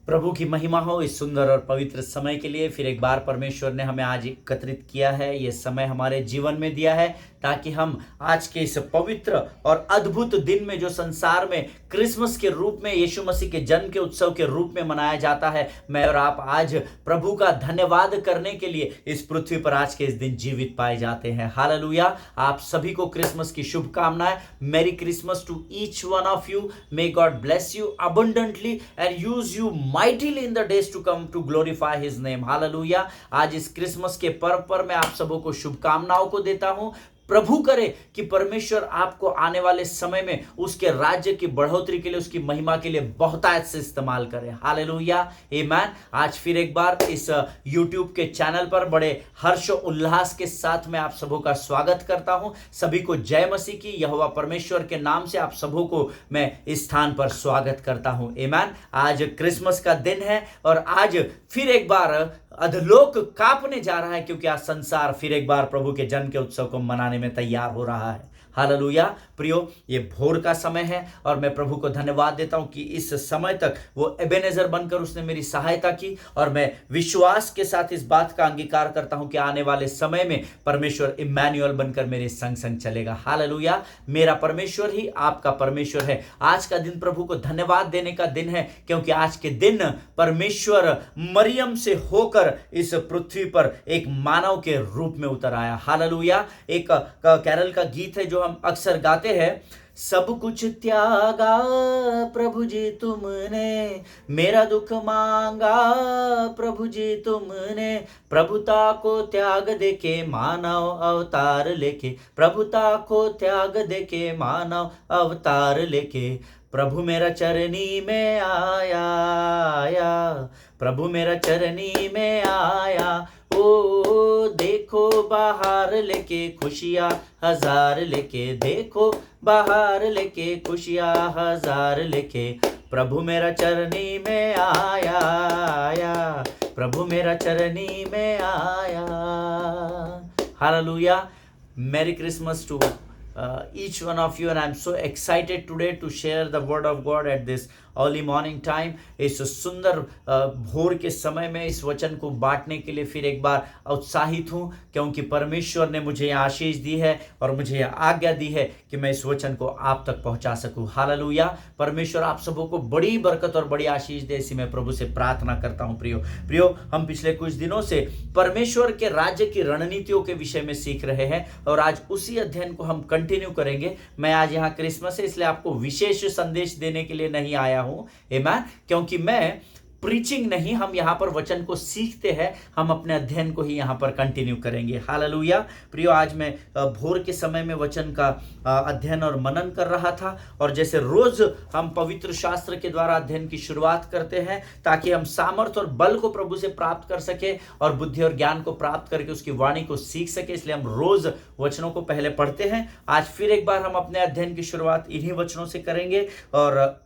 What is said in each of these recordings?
प्रभु की महिमा हो इस सुंदर और पवित्र समय के लिए। फिर एक बार परमेश्वर ने हमें आज एकत्रित किया है, ये समय हमारे जीवन में दिया है ताकि हम आज के इस पवित्र और अद्भुत दिन में, जो संसार में क्रिसमस के रूप में, यीशु मसीह के जन्म के उत्सव के रूप में मनाया जाता है, मैं और आप आज प्रभु का धन्यवाद करने के लिए इस पृथ्वी पर आज के इस दिन जीवित पाए जाते हैं। हालेलुया। आप सभी को क्रिसमस की शुभकामनाएं। Merry Christmas to each one of you. May God bless you abundantly and use you mightily in the days to come to glorify his name. Hallelujah. आज इस क्रिसमस के पर्व पर मैं आप सबों को शुभकामनाओं को देता हूं। प्रभु करे कि परमेश्वर आपको आने वाले समय में उसके राज्य की बढ़ोतरी के लिए, उसकी महिमा के लिए बहुतायत से इस्तेमाल करे। हालेलुया, आमीन। आज फिर एक बार इस YouTube के चैनल पर बड़े हर्ष उल्लास के साथ मैं आप सबों का स्वागत करता हूं। सभी को जय मसीह की। यहोवा परमेश्वर के नाम से आप सबों को मैं इस स्थान पर स्वागत करता हूं। आमीन। आज क्रिसमस का दिन है और आज फिर एक बार अधलोक कांपने जा रहा है, क्योंकि आज संसार फिर एक बार प्रभु के जन्म के उत्सव को मनाने में तैयार हो रहा है। हालेलुया। प्रियो, ये भोर का समय है और मैं प्रभु को धन्यवाद देता हूं कि इस समय तक वो एबेनेजर बनकर उसने मेरी सहायता की, और मैं विश्वास के साथ इस बात का अंगीकार करता हूं कि आने वाले समय में परमेश्वर इम्मानुएल बनकर मेरे संग संग चलेगा। हालेलुया। मेरा परमेश्वर ही आपका परमेश्वर है। आज का दिन प्रभु को धन्यवाद देने का दिन है, क्योंकि आज के दिन परमेश्वर मरियम से होकर इस पृथ्वी पर एक मानव के रूप में उतर आया। हालेलुया। एक कैरल का गीत है जो हम अक्सर गाते हैं। सब कुछ त्यागा प्रभु जी तुमने, मेरा दुख मांगा प्रभु जी तुमने, प्रभुता को त्याग देके मानव अवतार लेके, प्रभुता को त्याग देके मानव अवतार लेके, प्रभु मेरा चरनी में आया, प्रभु मेरा चरनी में आया। ओ देखो बाहर लेके खुशियाँ हजार लेके, देखो बाहर लेके खुशियाँ हजार लेके, प्रभु मेरा चरनी में आया, प्रभु मेरा चरनी में आया। Hallelujah. Merry Christmas to each one of you, and I'm so excited today to share the word of God at this early morning time. इस सुंदर भोर के समय में इस वचन को बांटने के लिए फिर एक बार उत्साहित हूँ, क्योंकि परमेश्वर ने मुझे आशीष दी है और मुझे आज्ञा दी है कि मैं इस वचन को आप तक पहुँचा सकूँ। हालेलुया। परमेश्वर आप सबों को बड़ी बरकत और बड़ी आशीष दे, इसी मैं प्रभु से प्रार्थना करता हूँ। प्रियो, हम पिछले कुछ दिनों से परमेश्वर के राज्य की रणनीतियों के विषय में सीख रहे हैं और आज उसी अध्ययन को हम कंटिन्यू करेंगे। मैं आज यहाँ क्रिसमस है, इसलिए आपको विशेष संदेश देने के लिए नहीं आया हूं, आमीन, क्योंकि मैं प्रीचिंग नहीं, हम यहाँ पर वचन को सीखते हैं, हम अपने अध्ययन को ही यहाँ पर कंटिन्यू करेंगे। हालेलुया। प्रियो, आज मैं भोर के समय में वचन का अध्ययन और मनन कर रहा था, और जैसे रोज हम पवित्र शास्त्र के द्वारा अध्ययन की शुरुआत करते हैं ताकि हम सामर्थ और बल को प्रभु से प्राप्त कर सके और बुद्धि और ज्ञान को प्राप्त करके उसकी वाणी को सीख सके, इसलिए हम रोज वचनों को पहले पढ़ते हैं। आज फिर एक बार हम अपने अध्ययन की शुरुआत इन्हीं वचनों से करेंगे, और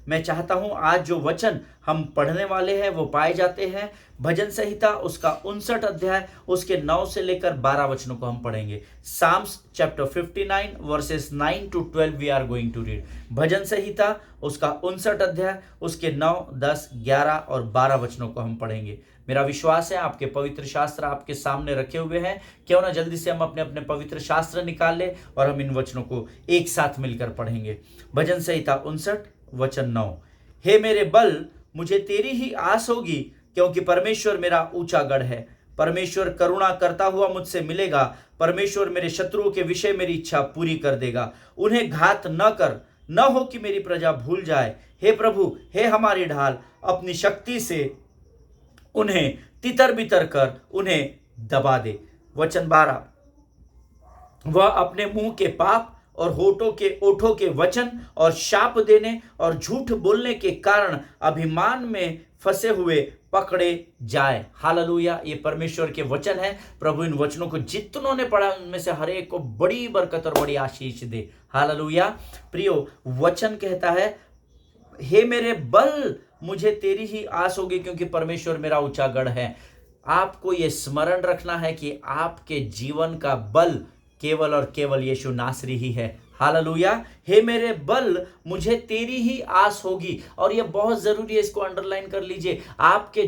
मैं चाहता हूं आज जो वचन हम पढ़ने वाले हैं वो पाए जाते हैं भजन संहिता उसका 59 अध्याय उसके 9 से लेकर 12 वचनों को हम पढ़ेंगे। Psalms chapter 59 verses 9 to 12 we are going to read. भजन संहिता उसका 59 अध्याय उसके 9, 10, 11 और 12 वचनों को हम पढ़ेंगे। मेरा विश्वास है आपके पवित्र शास्त्र आपके सामने रखे हुए हैं। क्यों ना जल्दी से हम अपने अपने पवित्र शास्त्र निकाल ले और हम इन वचनों को एक साथ मिलकर पढ़ेंगे। भजन संहिता 59 वचन 9। हे मेरे बल, मुझे तेरी ही आस होगी, क्योंकि परमेश्वर मेरा ऊंचा गढ़ है। परमेश्वर करुणा करता हुआ मुझसे मिलेगा। परमेश्वर मेरे शत्रुओं के विषय मेरी इच्छा पूरी कर देगा। उन्हें घात न कर, न हो कि मेरी प्रजा भूल जाए। हे प्रभु, हे हमारी ढाल, अपनी शक्ति से उन्हें तितर बितर कर उन्हें दबा दे। वचन 12। वह अपने मुंह के पाप और ओठों के वचन और शाप देने और झूठ बोलने के कारण अभिमान में फंसे हुए पकड़े जाए। हालेलुया। ये परमेश्वर के वचन है। प्रभु इन वचनों को जितनों ने पढ़ा उनमें से हर एक को बड़ी बरकत और बड़ी आशीष दे। हालेलुया। प्रियो, वचन कहता है, हे मेरे बल, मुझे तेरी ही आस होगी, क्योंकि परमेश्वर मेरा ऊंचा गढ़ है। आपको ये स्मरण रखना है कि आपके जीवन का बल केवल और केवल यीशु नासरी ही है। हालेलुया। हे मेरे बल, मुझे तेरी ही आस होगी। और ये बहुत जरूरी है, इसको अंडरलाइन कर लीजिए। आपके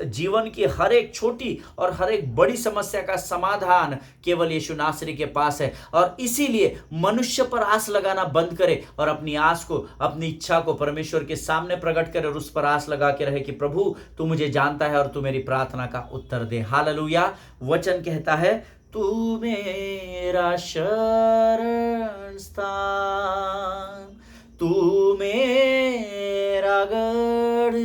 जीवन की हर एक छोटी और हर एक बड़ी समस्या का समाधान केवल यीशु नासरी के पास है। और इसीलिए मनुष्य पर आस लगाना बंद करे और अपनी आस को, अपनी इच्छा को परमेश्वर के सामने प्रकट करे और उस पर आस लगा के रहे कि प्रभु तू मुझे जानता है और तू मेरी प्रार्थना का उत्तर दे। हालेलुया। वचन कहता है, तू मेरा शरण स्थान, तू मेरा गढ़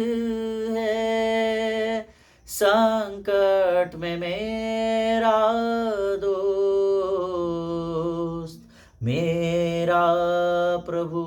है, संकट में मेरा दोस्त, मेरा प्रभु।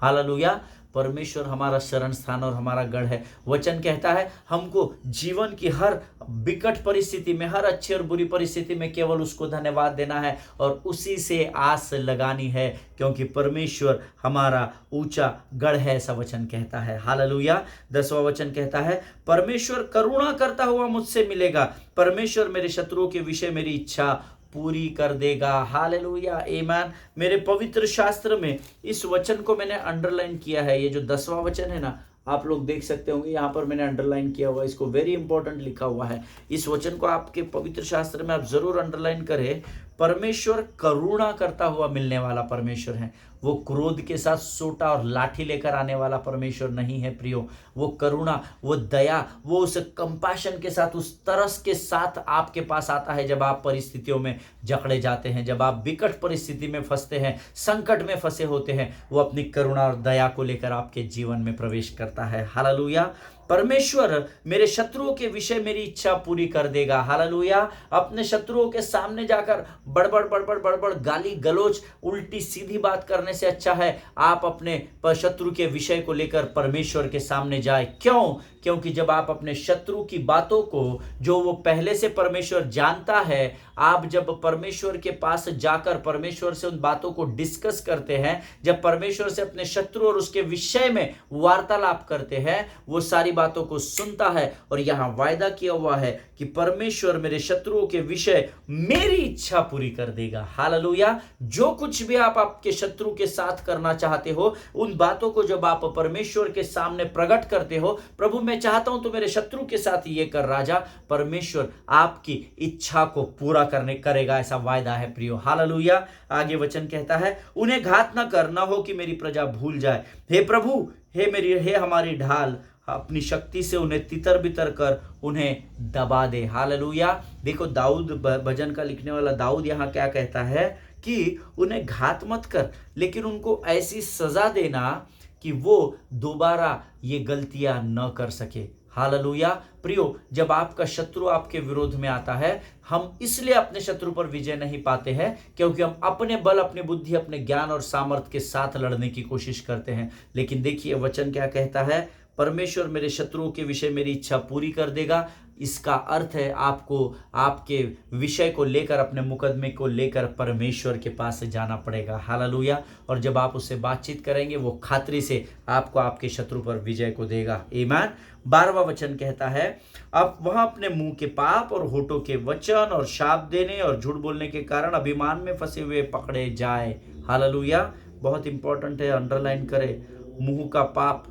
हालेलुया। परमेश्वर हमारा शरण स्थान और हमारा गढ़ है। वचन कहता है हमको जीवन की हर विकट परिस्थिति में, हर अच्छी और बुरी परिस्थिति में केवल उसको धन्यवाद देना है और उसी से आस लगानी है, क्योंकि परमेश्वर हमारा ऊंचा गढ़ है, ऐसा वचन कहता है। हालेलुया। 10वां वचन कहता है, परमेश्वर करुणा करता हुआ मुझसे मिलेगा, परमेश्वर मेरे शत्रुओं के विषय मेरी इच्छा पूरी कर देगा। हालेलुया, आमीन। मेरे पवित्र शास्त्र में इस वचन को मैंने अंडरलाइन किया है। ये जो 10वां वचन है ना, आप लोग देख सकते होंगे, यहाँ पर मैंने अंडरलाइन किया हुआ है, इसको वेरी इंपॉर्टेंट लिखा हुआ है। इस वचन को आपके पवित्र शास्त्र में आप जरूर अंडरलाइन करें। परमेश्वर करुणा करता हुआ मिलने वाला परमेश्वर है। वो क्रोध के साथ सोटा और लाठी लेकर आने वाला परमेश्वर नहीं है प्रियो। वो करुणा, वो दया, वो उस कंपैशन के साथ, उस तरस के साथ आपके पास आता है जब आप परिस्थितियों में जकड़े जाते हैं, जब आप विकट परिस्थिति में फंसते हैं, संकट में फंसे होते हैं। वो अपनी करुणा और दया को लेकर आपके जीवन में प्रवेश करता है। हालेलुया। परमेश्वर मेरे शत्रुओं के विषय मेरी इच्छा पूरी कर देगा। हालेलुया। अपने शत्रुओं के सामने जाकर बड़बड़ बड़बड़ बड़बड़ गाली गलोच उल्टी सीधी बात करने से अच्छा है आप अपने शत्रु के विषय को लेकर परमेश्वर के सामने जाए। क्यों? क्योंकि जब आप अपने शत्रु की बातों को, जो वो पहले से परमेश्वर जानता है, आप जब परमेश्वर के पास जाकर परमेश्वर से उन बातों को डिस्कस करते हैं, जब परमेश्वर से अपने शत्रु और उसके विषय में वार्तालाप करते हैं, वो सारी बातों को सुनता है और यहाँ वायदा किया हुआ है कि परमेश्वर मेरे शत्रुओं के विषय मेरी इच्छा पूरी कर देगा। हालेलुया। जो कुछ भी आप आपके शत्रु के साथ करना चाहते हो, उन बातों को जब आप परमेश्वर के सामने प्रकट करते हो, प्रभु मैं चाहता हूं तो मेरे शत्रु के साथ ये कर राजा, परमेश्वर आपकी इच्छा को पूरा करने करेगा, ऐसा वायदा है प्रियो। हालेलुया। आगे वचन कहता है, उन्हें घात न कर, न हो कि मेरी प्रजा भूल जाए। हे प्रभु, हे हमारी ढाल, अपनी शक्ति से उन्हें तितर बितर कर उन्हें दबा दे। हालेलुया। देखो दाऊद, भजन का लिखने वाला दाऊद यहाँ क्या कहता है कि उन्हें घात मत कर, लेकिन उनको ऐसी सजा देना कि वो दोबारा ये गलतियां न कर सके। हालेलुया। प्रियो, जब आपका शत्रु आपके विरोध में आता है, हम इसलिए अपने शत्रु पर विजय नहीं पाते हैं क्योंकि हम अपने बल, अपनी बुद्धि, अपने ज्ञान और सामर्थ्य के साथ लड़ने की कोशिश करते हैं। लेकिन देखिए वचन क्या कहता है, परमेश्वर मेरे शत्रुओं के विषय मेरी इच्छा पूरी कर देगा। इसका अर्थ है आपको आपके विषय को लेकर, अपने मुकदमे को लेकर परमेश्वर के पास से जाना पड़ेगा। हालेलुया। और जब आप उससे बातचीत करेंगे, वो खातरी से आपको आपके शत्रु पर विजय को देगा। आमीन। 12वां वचन कहता है, अब वह अपने मुंह के पाप और होठों के वचन और शाप देने और झूठ बोलने के कारण अभिमान में फंसे हुए पकड़े जाए। हालेलुया। बहुत इंपॉर्टेंट है, अंडरलाइन करें। मुंह का पाप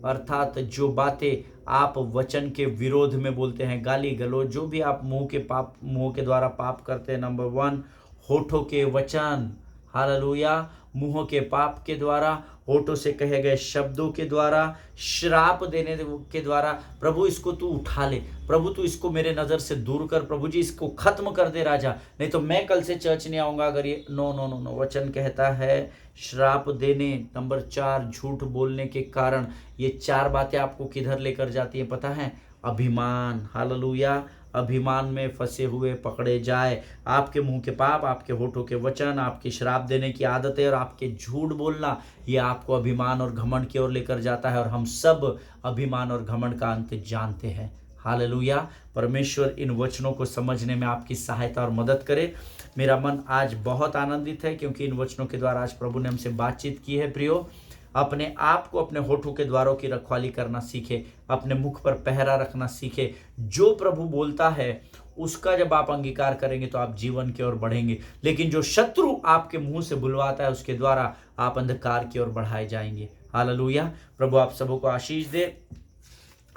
अर्थात जो बातें आप वचन के विरोध में बोलते हैं, गाली गलौज, जो भी आप मुंह के द्वारा पाप करते हैं। नंबर 1, होठों के वचन। हालेलुया। मुंह के पाप के द्वारा, होठों से कहे गए शब्दों के द्वारा, श्राप देने के द्वारा। प्रभु इसको तू उठा ले, प्रभु तू इसको मेरे नज़र से दूर कर, प्रभु जी इसको खत्म कर दे राजा, नहीं तो मैं कल से चर्च नहीं आऊँगा अगर ये। No no no no. वचन कहता है श्राप देने। नंबर 4, झूठ बोलने के कारण। ये 4 बातें आपको किधर लेकर जाती हैं पता है? अभिमान। हालेलुया। अभिमान में फंसे हुए पकड़े जाए। आपके मुंह के पाप, आपके होठों के वचन, आपकी श्राप देने की आदतें और आपके झूठ बोलना, ये आपको अभिमान और घमंड की ओर लेकर जाता है। और हम सब अभिमान और घमंड का अंत जानते हैं। हालेलुया। परमेश्वर इन वचनों को समझने में आपकी सहायता और मदद करे। मेरा मन आज बहुत आनंदित है क्योंकि इन वचनों के द्वारा आज प्रभु ने हमसे बातचीत की है प्रियो। अपने आप को अपने होठों के द्वारों की रखवाली करना सीखे, अपने मुख पर पहरा रखना सीखे। जो प्रभु बोलता है उसका जब आप अंगीकार करेंगे तो आप जीवन की ओर बढ़ेंगे, लेकिन जो शत्रु आपके मुंह से बुलवाता है उसके द्वारा आप अंधकार की ओर बढ़ाए जाएंगे। हालेलुया। प्रभु आप सबों को आशीष दे।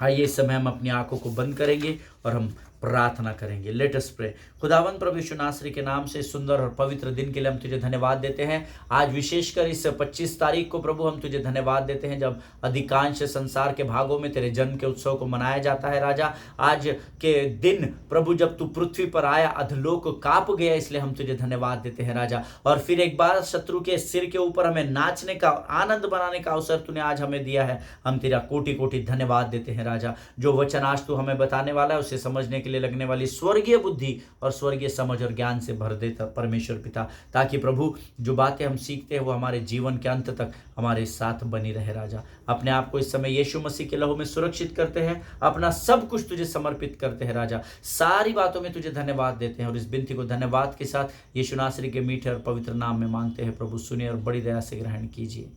आइए इस समय हम अपनी आंखों को बंद करेंगे और हम प्रार्थना करेंगे। Let us pray. खुदावंद प्रभु यीशु नासरी के नाम से सुंदर और पवित्र दिन के लिए हम तुझे धन्यवाद देते हैं। आज विशेषकर इस 25 तारीख को प्रभु हम तुझे धन्यवाद देते हैं जब अधिकांश संसार के भागों में तेरे जन्म के उत्सव को मनाया जाता है। राजा, आज के दिन प्रभु जब तू पृथ्वी पर आया अधलोक कांप गया, इसलिए हम तुझे धन्यवाद देते हैं राजा। और फिर एक बार शत्रु के सिर के ऊपर हमें नाचने का, आनंद बनाने का अवसर तूने आज हमें दिया है। हम तेरा कोटि कोटि धन्यवाद देते हैं राजा। जो वचन आज तू हमें बताने वाला है उसे समझने के लिए लगने वाली स्वर्गीय बुद्धि और स्वर्गीय समझ और ज्ञान से भर देता परमेश्वर पिता, ताकि प्रभु जो बातें हम सीखते हैं वो हमारे जीवन के अंत तक हमारे साथ बनी रहे। राजा, अपने आप को इस समय यीशु मसीह के लहू में सुरक्षित करते हैं, अपना सब कुछ तुझे समर्पित करते हैं राजा। सारी बातों में तुझे धन्यवाद देते हैं और इस विनती को धन्यवाद के साथ यीशु नासरी के मीठे और पवित्र नाम में मांगते हैं। प्रभु सुनिए और बड़ी दया से ग्रहण कीजिए।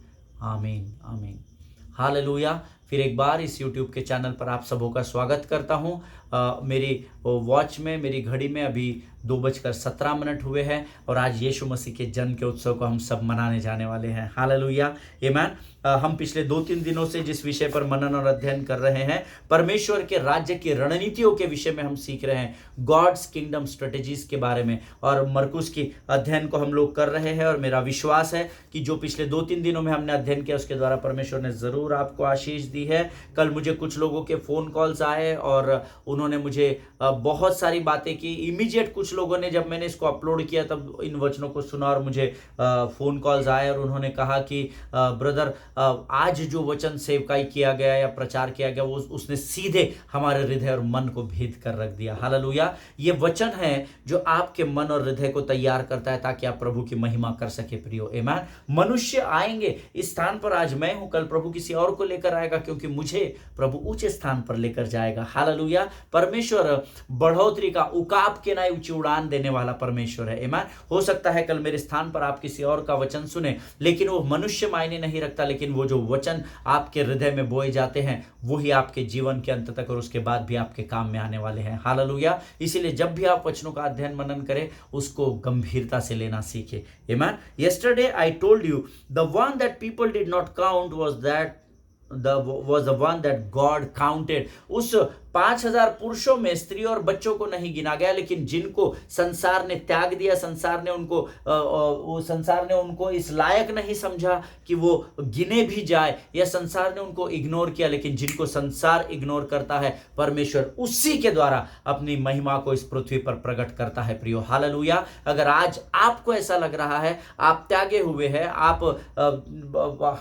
आमीन आमीन। हालेलुया। फिर एक बार इस YouTube के चैनल पर आप सबों का स्वागत करता हूँ। मेरी वॉच में, मेरी घड़ी में अभी 2:17 हुए हैं और आज यीशु मसीह के जन्म के उत्सव को हम सब मनाने जाने वाले हैं। हालेलुया, आमीन। हम पिछले 2-3 दिनों से जिस विषय पर मनन और अध्ययन कर रहे हैं, परमेश्वर के राज्य की रणनीतियों के विषय में हम सीख रहे हैं, गॉड्स किंगडम स्ट्रेटेजीज के बारे में, और मरकुस की अध्ययन को हम लोग कर रहे हैं। और मेरा विश्वास है कि जो पिछले 2-3 दिनों में हमने अध्ययन किया उसके द्वारा परमेश्वर ने जरूर आपको आशीष दी है। कल मुझे कुछ लोगों के फोन कॉल्स आए और उन्होंने मुझे बहुत सारी बातें की। इमीडिएट कुछ लोगों ने, जब मैंने इसको अपलोड किया तब इन वचनों को सुना और मुझे फोन कॉल्स आए और उन्होंने कहा कि ब्रदर, आज जो वचन सेवकाई किया गया या प्रचार किया गया वो उसने सीधे हमारे हृदय और मन को भेद कर रख दिया। हालेलुया। ये वचन है जो आपके मन और हृदय को तैयार करता है ताकि आप प्रभु की महिमा कर सके। प्रियो, आमीन। मनुष्य आएंगे इस स्थान पर, आज मैं हूं, कल प्रभु किसी और को लेकर आएगा, क्योंकि मुझे प्रभु ऊंचे स्थान पर लेकर जाएगा। हालेलुया। परमेश्वर बढ़ोतरी का, उकाब के ना ऊंची उड़ान देने वाला परमेश्वर है। आमीन। हो सकता है कल मेरे स्थान पर आप किसी और का वचन सुने, लेकिन वो मनुष्य मायने नहीं रखता, लेकिन वो जो वचन आपके हृदय में बोए जाते हैं वही आपके जीवन के अंत तक और उसके बाद भी आपके काम में आने वाले हैं। हालेलुया। इसीलिए जब भी आप वचनों का अध्ययन मनन करें उसको गंभीरता से लेना सीखें। आमीन। Yesterday I told you the one that people did not count was the one that God counted. उस 5000 पुरुषों में स्त्री और बच्चों को नहीं गिना गया, लेकिन जिनको संसार ने त्याग दिया, संसार ने उनको इस लायक नहीं समझा कि वो गिने भी जाए, या संसार ने उनको इग्नोर किया, लेकिन जिनको संसार इग्नोर करता है परमेश्वर उसी के द्वारा अपनी महिमा को इस पृथ्वी पर प्रकट करता है। प्रियो, हालेलुया। अगर आज आपको ऐसा लग रहा है आप त्यागे हुए हैं, आप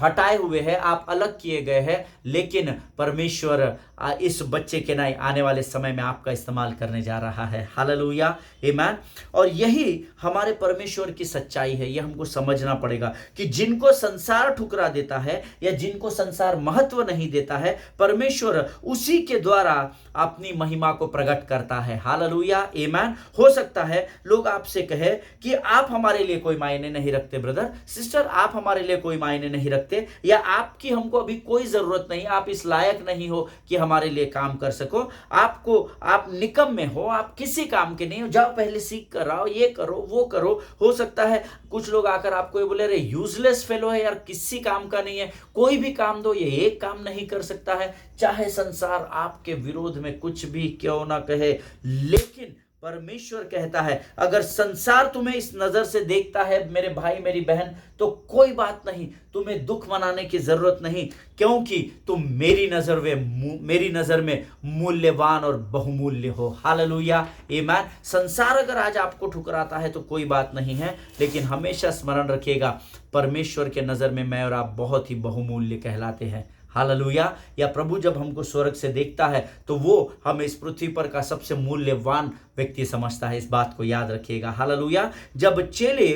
हटाए हुए हैं, आप अलग किए गए हैं, लेकिन परमेश्वर इस बच्चे के नाई आने वाले समय में आपका इस्तेमाल करने जा रहा है। हालेलुया, आमीन। और यही हमारे परमेश्वर की सच्चाई है। यह हमको समझना पड़ेगा कि जिनको संसार ठुकरा देता है या जिनको संसार महत्व नहीं देता है, परमेश्वर उसी के द्वारा अपनी महिमा को प्रकट करता है। हालेलुया, आमीन। हो सकता है लोग आपसे कहे कि आप हमारे लिए कोई मायने नहीं रखते, ब्रदर सिस्टर, आप हमारे लिए कोई मायने नहीं रखते, या आपकी हमको अभी कोई जरूरत नहीं, आप इस लायक नहीं हो कि हमारे लिए काम कर सको, आप निकम्मे हो, आप किसी काम के नहीं हो, जाओ पहले सीख कर आओ, ये करो वो करो। हो सकता है कुछ लोग आकर आपको ये बोले, अरे यूजलेस फेलो है यार, किसी काम का नहीं है, कोई भी काम दो ये एक काम नहीं कर सकता है। चाहे संसार आपके विरोध में कुछ भी क्यों ना कहे, लेकिन परमेश्वर कहता है अगर संसार तुम्हें इस नजर से देखता है मेरे भाई मेरी बहन, तो कोई बात नहीं, तुम्हें दुख मनाने की जरूरत नहीं, क्योंकि तुम मेरी नजर में मूल्यवान और बहुमूल्य हो। हालेलुया, आमीन। संसार अगर आज आपको ठुकराता है तो कोई बात नहीं है, लेकिन हमेशा स्मरण रखिएगा परमेश्वर के नजर में मैं और आप बहुत ही बहुमूल्य कहलाते हैं। हालेलुया। या प्रभु जब हमको स्वर्ग से देखता है तो वो हमें इस पृथ्वी पर का सबसे मूल्यवान व्यक्ति समझता है। इस बात को याद रखिएगा। हालेलुया। जब चेले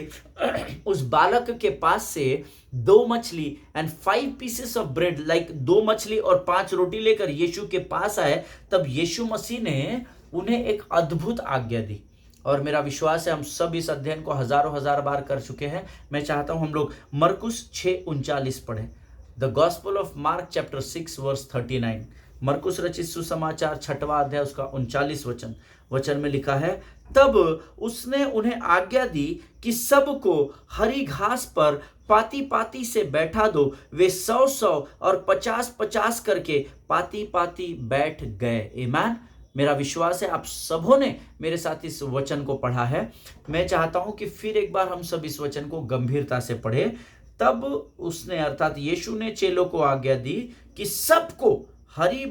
उस बालक के पास से 2 मछली and 5 pieces of bread, like 2 मछली और 5 रोटी लेकर यीशु के पास आए, तब यीशु मसीह ने उन्हें एक अद्भुत आज्ञा दी। और मेरा विश्वास है हम सब इस अध्ययन को हजारों बार कर चुके हैं। मैं चाहता हूं हम लोग मरकुस 6:39 पढ़ें। The gospel of Mark chapter 6 verse 39, Markus रचित सुसमाचार 6वां अध्याय उसका 39 वचन में लिखा है, तब उसने उन्हें आज्ञा दी कि सबको हरी घास पर पाती पाती से बैठा दो। वे 100 और 50 करके पाती पाती बैठ गए। आमीन। मेरा विश्वास है आप सबों ने मेरे साथ इस वचन को पढ़ा है। मैं चाहता हूं कि फिर एक बार हम सब इस वचन को गंभीरता से पढ़ें। तब उसने अर्थात यीशु ने चेलों को आज्ञा दी कि सबको हरी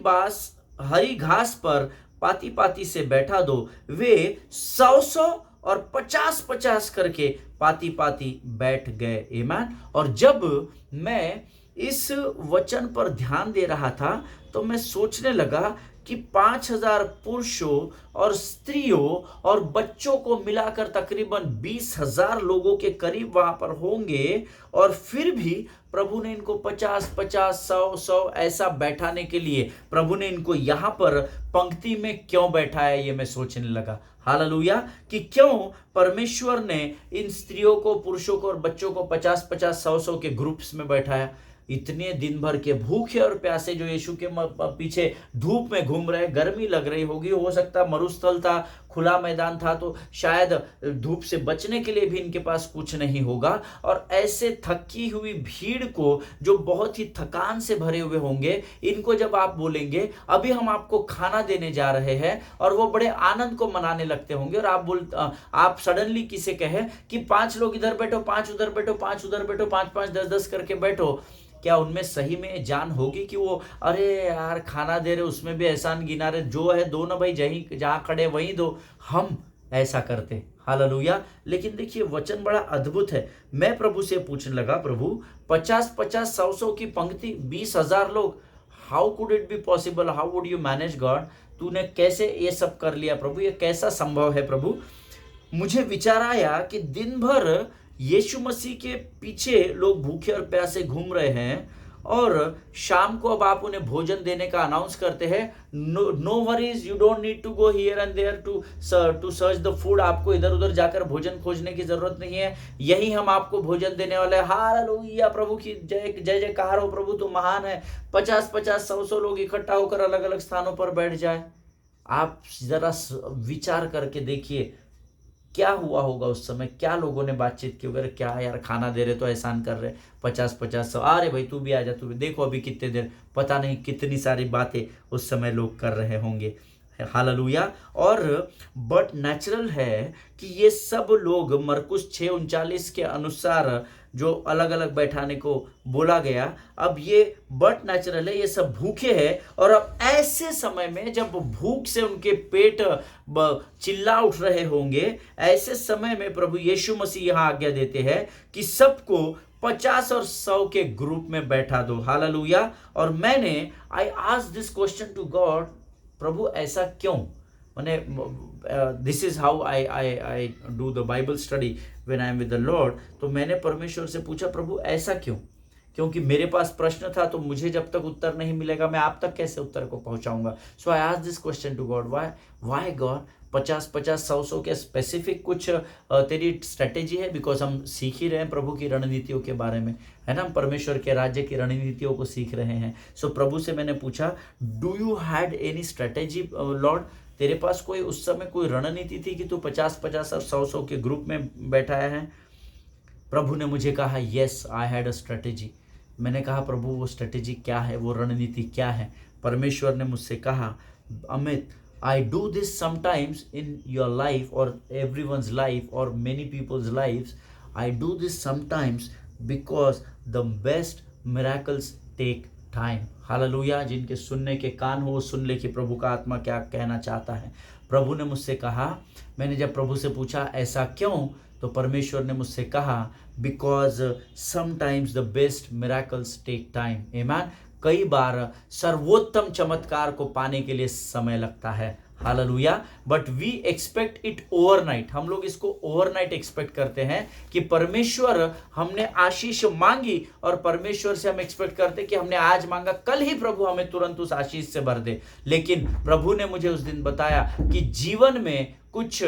घास पर पाती पाती से बैठा दो। वे 100 और 50 करके पाती पाती बैठ गए। आमीन। और जब मैं इस वचन पर ध्यान दे रहा था तो मैं सोचने लगा कि 5000 पुरुषों और स्त्रियों और बच्चों को मिलाकर तकरीबन 20,000 लोगों के करीब वहां पर होंगे, और फिर भी प्रभु ने इनको 50, 100 ऐसा बैठाने के लिए प्रभु ने इनको यहां पर पंक्ति में क्यों बैठाया, ये मैं सोचने लगा। हालेलुया। कि क्यों परमेश्वर ने इन स्त्रियों को, पुरुषों को और बच्चों को 50, 100 के ग्रुप्स में बैठाया। इतने दिन भर के भूखे और प्यासे जो यीशु के पीछे धूप में घूम रहे, गर्मी लग रही होगी, हो सकता मरुस्थल था, खुला मैदान था, तो शायद धूप से बचने के लिए भी इनके पास कुछ नहीं होगा। और ऐसे थकी हुई भीड़ को, जो बहुत ही थकान से भरे हुए होंगे, इनको जब आप बोलेंगे अभी हम आपको खाना देने जा रहे हैं, और वो बड़े आनंद को मनाने लगते होंगे, और आप सडनली किसे कहे कि 5 लोग इधर बैठो, 5 उधर बैठो, 5 उधर बैठो, 5, 10 करके बैठो, क्या उनमें सही में जान होगी कि वो अरे यार खाना दे रहे, उसमें भी एहसान गिना रहे, जो है दो ना भाई, जहां खड़े वहीं दो, हम ऐसा करते। हालेलुया। लेकिन देखिए वचन बड़ा अद्भुत है। मैं प्रभु से पूछने लगा, प्रभु 50, 100 की पंक्ति, 20,000 लोग, how could it be possible, how would you manage God, तूने कैसे ये सब कर लिया प्रभु, ये कैसा संभव है प्रभु। मुझे विचार आया कि दिन भर यीशु मसीह के पीछे लोग भूखे और प्यासे घूम रहे हैं, और शाम को अब आप उन्हें भोजन देने का अनाउंस करते हैं, no worries, you don't need to go here and there to search the food, आपको इधर उधर जाकर भोजन खोजने की जरूरत नहीं है, यही हम आपको भोजन देने वाले हैं। हालेलुया, प्रभु की जय जय जयकार हो, प्रभु तो महान है। 50, 100 लोग इकट्ठा होकर अलग अलग स्थानों पर बैठ जाए। आप जरा विचार करके देखिए क्या हुआ होगा उस समय, क्या लोगों ने बातचीत की होगी, क्या यार खाना दे रहे तो एहसान कर रहे, 50, 100, अरे भाई तू भी आ जा, तू भी, देखो अभी कितने देर, पता नहीं कितनी सारी बातें उस समय लोग कर रहे होंगे। हालेलुया। और बट नेचुरल है कि ये सब लोग मरकुस 6:39 के अनुसार जो अलग अलग बैठाने को बोला गया, अब ये बट नेचुरल है, ये सब भूखे हैं, और अब ऐसे समय में जब भूख से उनके पेट चिल्ला उठ रहे होंगे, ऐसे समय में प्रभु यीशु मसीह यहां आज्ञा देते हैं कि सबको 50 और 100 के ग्रुप में बैठा दो। हालेलुया। और मैंने I asked this question to God, प्रभु ऐसा क्यों, मैंने this is how I do the Bible study when I am with the Lord. तो मैंने परमेश्वर से पूछा, प्रभु ऐसा क्यों, क्योंकि मेरे पास प्रश्न था, तो मुझे जब तक उत्तर नहीं मिलेगा मैं आप तक कैसे उत्तर को पहुंचाऊंगा। So I asked this question to God, why God 50, 100 के स्पेसिफिक कुछ तेरी स्ट्रेटेजी है, बिकॉज हम सीख ही रहे हैं प्रभु की रणनीतियों के बारे में, है ना, परमेश्वर के राज्य की रणनीतियों को सीख रहे हैं। सो प्रभु से मैंने पूछा, do you had any strategy Lord, तेरे पास कोई उस समय कोई रणनीति थी कि तू 50 और 100 के ग्रुप में बैठाया है। प्रभु ने मुझे कहा, yes I had a strategy. मैंने कहा, प्रभु वो स्ट्रेटेजी क्या है, वो रणनीति क्या है। परमेश्वर ने मुझसे कहा, Amit, I do this sometimes in your life or everyone's life or many people's lives. I do this sometimes because the best miracles take time. Hallelujah. जिनके सुनने के कान हो वो सुन ले कि प्रभु का आत्मा क्या कहना चाहता है। प्रभु ने मुझसे कहा, मैंने जब प्रभु से पूछा ऐसा क्यों, तो परमेश्वर ने मुझसे कहा, because sometimes the best miracles take time. Amen. कई बार सर्वोत्तम चमत्कार को पाने के लिए समय लगता है। Hallelujah. But we expect it overnight, हम लोग इसको ओवरनाइट एक्सपेक्ट करते हैं कि परमेश्वर, हमने आशीष मांगी और परमेश्वर से हम एक्सपेक्ट करते कि हमने आज मांगा, कल ही प्रभु हमें तुरंत उस आशीष से भर दे। लेकिन प्रभु ने मुझे उस दिन बताया कि जीवन में कुछ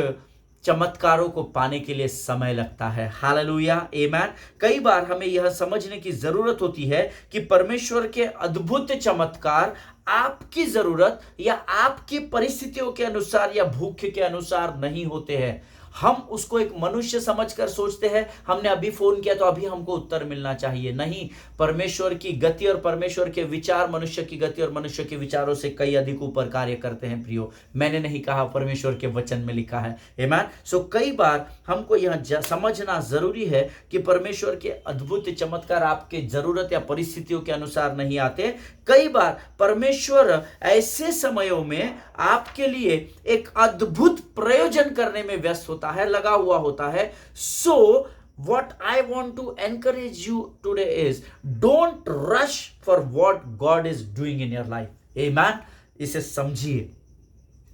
चमत्कारों को पाने के लिए समय लगता है। हालेलुया, आमेन। कई बार हमें यह समझने की जरूरत होती है कि परमेश्वर के अद्भुत चमत्कार आपकी जरूरत या आपकी परिस्थितियों के अनुसार या भूख के अनुसार नहीं होते हैं। हम उसको एक मनुष्य समझकर सोचते हैं, हमने अभी फोन किया तो अभी हमको उत्तर मिलना चाहिए। नहीं, परमेश्वर की गति और परमेश्वर के विचार मनुष्य की गति और मनुष्य के विचारों से कई अधिक ऊपर कार्य करते हैं प्रियो। मैंने नहीं कहा, परमेश्वर के वचन में लिखा है। आमीन। सो कई बार हमको यह समझना जरूरी है कि परमेश्वर के अद्भुत चमत्कार आपके जरूरत या परिस्थितियों के अनुसार नहीं आते। कई बार परमेश्वर ऐसे समयों में आपके लिए एक अद्भुत प्रयोजन करने में व्यस्त होता है, लगा हुआ होता है। सो what I want to encourage you today is don't rush for what God is doing in your life. Amen. इसे समझिए।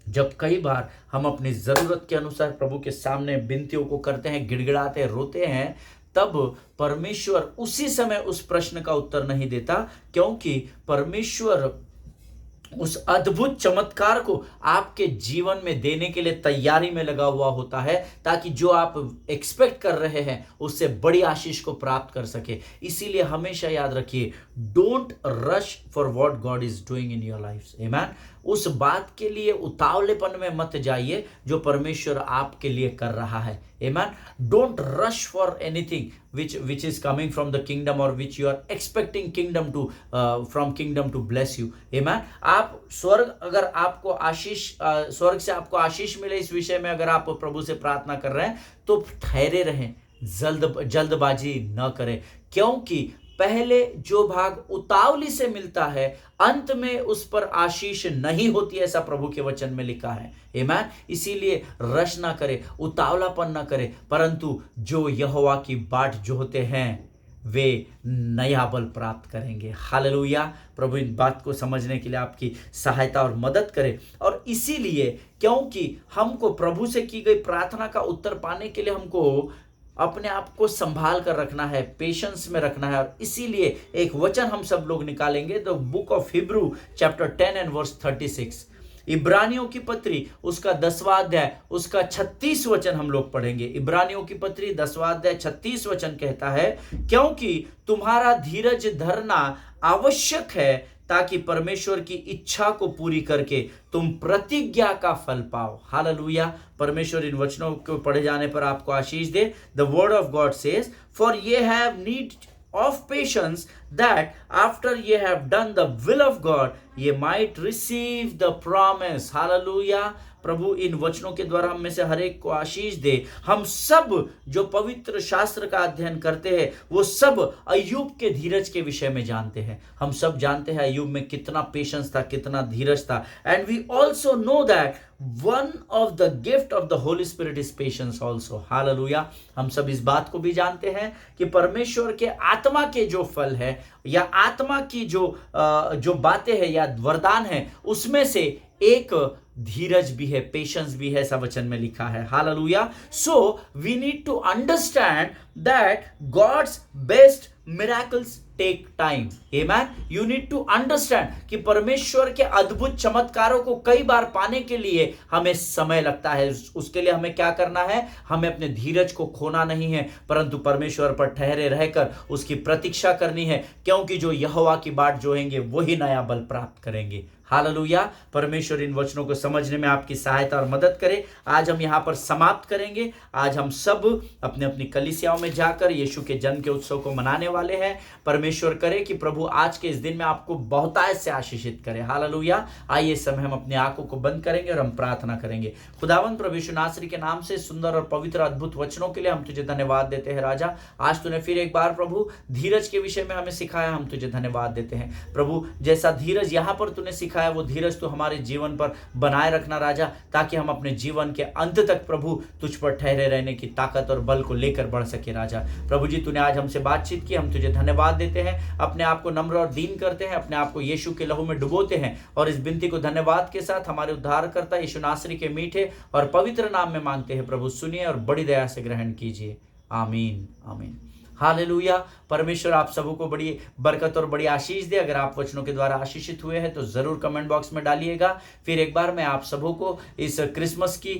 जब कई बार हम अपनी जरूरत के अनुसार प्रभु के सामने विनतियों को करते हैं, गिड़गिड़ाते हैं, रोते हैं, तब परमेश्वर उसी समय उस प्रश्न का उत्तर नहीं देता, क्योंकि परमेश्वर उस अद्भुत चमत्कार को आपके जीवन में देने के लिए तैयारी में लगा हुआ होता है, ताकि जो आप एक्सपेक्ट कर रहे हैं उससे बड़ी आशीष को प्राप्त कर सके। इसीलिए हमेशा याद रखिए, don't rush for what God is doing in your life. आमीन। उस बात के लिए उतावलेपन में मत जाइए जो परमेश्वर आपके लिए कर रहा है। आमीन। Don't rush for anything which is coming from the kingdom or which you are expecting kingdom to from kingdom to bless you. Amen. आप स्वर्ग अगर आपको आशीष स्वर्ग से आपको आशीष मिले इस विषय में अगर आप प्रभु से प्रार्थना कर रहे हैं तो ठहरे रहें, जल्दबाजी न करें, क्योंकि पहले जो भाग उतावली से मिलता है अंत में उस पर आशीष नहीं होती, ऐसा प्रभु के वचन में लिखा है। आमीन। इसीलिए रश ना करे, उतावलापन ना करे, परंतु जो यहोवा की बाट जोहते हैं वे नया बल प्राप्त करेंगे। हालेलुया। प्रभु इन बात को समझने के लिए आपकी सहायता और मदद करे। और इसीलिए क्योंकि हमको प्रभु से की गई प्रार्थना का उत्तर पाने के लिए हमको अपने आप को संभाल कर रखना है, पेशेंस में रखना है। और इसीलिए एक वचन हम सब लोग निकालेंगे, the book of Hebrew chapter 10 and verse 36। इब्रानियों की पत्री उसका 10वां अध्याय उसका 36 वचन हम लोग पढ़ेंगे। इब्रानियों की पत्री 10वां अध्याय 36 वचन कहता है, क्योंकि तुम्हारा धीरज धरना आवश्यक है ताकि परमेश्वर की इच्छा को पूरी करके तुम प्रतिज्ञा का फल पाओ। हालेलुया। परमेश्वर इन वचनों को पढ़े जाने पर आपको आशीष दे। The word of God says, for ye have need of patience that after ye have done the will of God ye might receive the promise. Hallelujah. प्रभु इन वचनों के द्वारा हम में से हर एक को आशीष दे। हम सब जो पवित्र शास्त्र का अध्ययन करते हैं वो सब अय्यूब के धीरज के विषय में जानते हैं। हम सब जानते हैं अय्यूब में कितना पेशेंस था, कितना धीरज था। And we also know that one of the gift of the holy spirit is patience also. Hallelujah. हम सब इस बात को भी जानते हैं कि परमेश्वर के आत्मा के जो फल है या आत्मा की जो बातें हैं या वरदान है उसमें से एक धीरज भी है, पेशेंस भी है, ऐसा वचन में लिखा है। Hallelujah. So we need to understand that God's best miracles take time. Amen. You need to understand कि परमेश्वर के अद्भुत चमत्कारों को कई बार पाने के लिए हमें समय लगता है। उसके लिए हमें क्या करना है? हमें अपने धीरज को खोना नहीं है, परंतु परमेश्वर पर ठहरे रहकर उसकी प्रतीक्षा करनी है, क्योंकि जो यहोवा की बाट जोहेंगे वही नया बल प्राप्त करेंगे। हालेलुया। परमेश्वर इन वचनों को समझने में आपकी सहायता और मदद करे। आज हम यहाँ पर समाप्त करेंगे। आज हम सब अपने अपनी कलीसियाओं में जाकर यीशु के जन्म के उत्सव को मनाने वाले हैं। परमेश्वर करे कि प्रभु आज के इस दिन में आपको बहुतायत से आशीषित करे। हालेलुया। आइए इस समय हम अपनी आंखों को बंद करेंगे और हम प्रार्थना करेंगे। खुदावंद प्रभु यीशु नासरी के नाम से सुंदर और पवित्र अद्भुत वचनों के लिए हम तुझे धन्यवाद देते हैं। राजा, आज तूने फिर एक बार प्रभु धीरज के विषय में हमें सिखाया, हम तुझे धन्यवाद देते हैं। प्रभु जैसा धीरज यहाँ पर तूने सिखाया वो धीरज तो हमारे जीवन पर बनाए रखना राजा, ताकि हम अपने जीवन के अंत तक प्रभु तुझ पर ठहरे रहने की ताकत और बल को लेकर बढ़ सके। राजा प्रभु जी, तूने आज हमसे बातचीत की, हम तुझे धन्यवाद देते हैं। अपने आप को नम्र और दीन करते हैं, अपने आप को यीशु के लहू में डुबोते हैं और इस विनती को धन्यवाद के साथ हमारे उद्धारकर्ता यीशु नासरी के मीठे और पवित्र नाम में मांगते हैं। प्रभु सुनिए और बड़ी दया से ग्रहण कीजिए। आमीन आमीन। हालेलुया। परमेश्वर आप सबों को बड़ी बरकत और बड़ी आशीष दे। अगर आप वचनों के द्वारा आशीषित हुए हैं तो जरूर कमेंट बॉक्स में डालिएगा। फिर एक बार मैं आप सबों को इस क्रिसमस की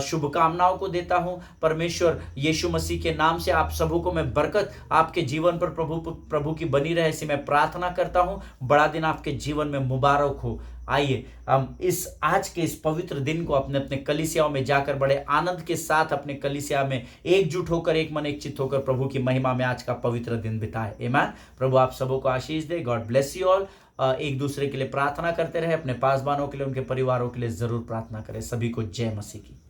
शुभकामनाओं को देता हूं। परमेश्वर यीशु मसीह के नाम से आप सबों को मैं बरकत आपके जीवन पर प्रभु की बनी रहे, ऐसी मैं प्रार्थना करता हूं। बड़ा दिन आपके जीवन में मुबारक हो। आइए हम इस आज के इस पवित्र दिन को अपने अपने कलीसियाओं में जाकर बड़े आनंद के साथ अपने कलीसिया में एकजुट होकर, एक मन एक चित्त होकर प्रभु की महिमा में आज का पवित्र दिन बिताए। आमीन। प्रभु आप सबों को आशीष दे। God bless you all. एक दूसरे के लिए प्रार्थना करते रहे, अपने पासवानों के लिए, उनके परिवारों के लिए जरूर प्रार्थना करें। सभी को जय मसीह की।